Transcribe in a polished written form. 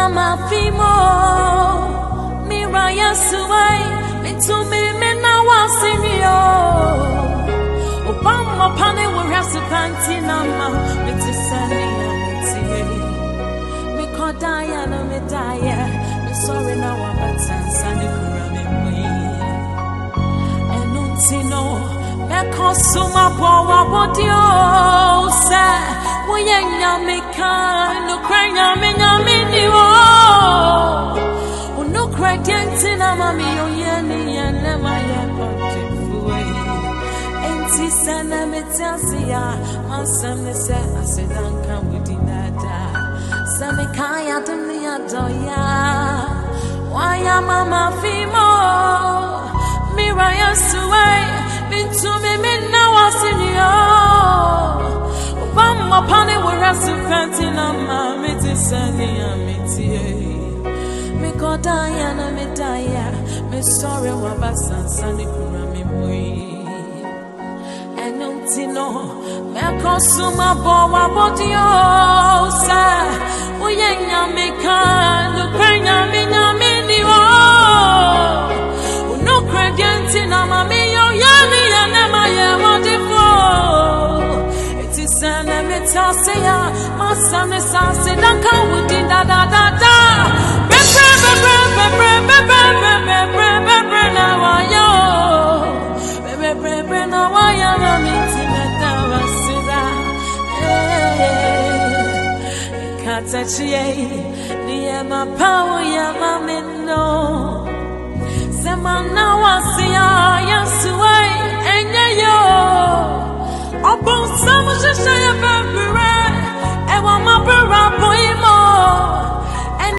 mama fimo miraya suwai mitumi mena wasinyo Obama pane we have panty nama mitisani amiti mikodaya no medaya mi sorry na wabatansa ni kurame mwi enutino mekosuma bowa bodio sa Uyenya meka no kranya menyami niwo Uno kredienti na mami oyeni ene maye kontefuwe Enti sana metiasia Mansam se asedanka widinada Samekaya dunia doya Waya mama fimo Miraya suwe Bintu mimina wasinyo Mama pane werasu kantina ma mitisani amiti me kodaya na medaya me sorry wabasansa ni kurame mwi enutino me konsuma bo wabodio sa uyenya me kan kwenya minyami niwo uno kredienti na mami yo yami na maye modifo Sana metasia, masane sase danka wudi da da da da. Bre na wayo, bre na wayo na miti meta wasida. Katachiye, niye ma power ya ma meno. Sema na